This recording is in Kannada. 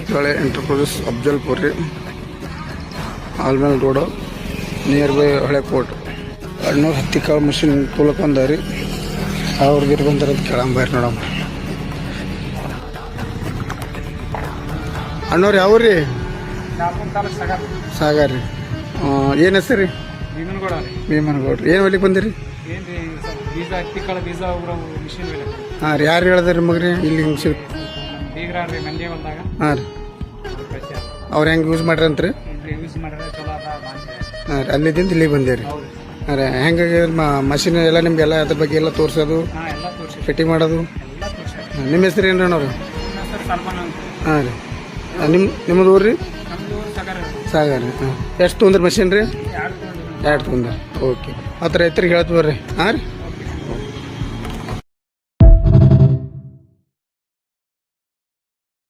ಹಿತ್ಲಾಳೆ ಎಂಟರ್ಪ್ರೈಸಸ್ ಅಫ್ಜಲ್ಪುರ್ ರೀ, ಆಲ್ಮೇಲ್ ರೋಡು ನಿಯರ್ ಬೈ ಹಳೆ ಕೋರ್ಟ್. ಅಣ್ಣವ್ರು ಹತ್ತಿ ಕಾಳು ಮಷಿನ್ ತೊಳಕ್ ಬಂದಾರಿ, ಅವ್ರಿಗೆ ಇರ್ಬಂದಾರ ಅದು ಕೇಳಂಬಾರಿ ನೋಡಮ್ಮ. ಅಣ್ಣವ್ರು ಯಾವ ರೀ? ಸಾಗರ್ ರೀ. ಏನು ಹೆಸರು ರೀ? ಭೀಮನಗೌಡ್ರಿ. ಏನು ಹೊಲಿಗೆ ಬಂದಿರಿ? ಹಾಂ ರೀ. ಯಾರು ಹೇಳ್ದಾರಿ ನಿಮಗೆ ಇಲ್ಲಿ ಹಿಂಗೆ ಸಿಗುತ್ತೆ? ಹಾಂ ರೀ. ಅವ್ರು ಹೆಂಗೆ ಯೂಸ್ ಮಾಡ್ರಂತ್ರಿ? ಹಾಂ ರೀ. ಅಲ್ಲಿದ್ದಿಂದ ಇಲ್ಲಿಗೆ ಬಂದೇರಿ. ಹಾಂ ರೀ. ಹೆಂಗೆ ಮಷಿನ್ ಎಲ್ಲ ನಿಮ್ಗೆಲ್ಲ ಅದ್ರ ಬಗ್ಗೆ ಎಲ್ಲ ತೋರಿಸೋದು, ಫಿಟ್ಟಿಂಗ್ ಮಾಡೋದು? ನಿಮ್ಮ ಹೆಸರು ಏನು ರೀ ಅಣ್ಣವ್ರು? ಹಾಂ ರೀ. ನಿಮ್ಮದು ಊರು ರೀ? ಸಾಗರ್ ರೀ. ಹಾಂ. ಎಷ್ಟು ತೊಂದ್ರಿ ಮಷಿನ್ ರೀ? 2 ತೊಂದ್ರಿ. ಓಕೆ. ಆ ಥರ ರೈತರಿಗೆ ಹೇಳ್ತೀವಿ ಬರ್ರಿ. ಹಾಂ ರೀ.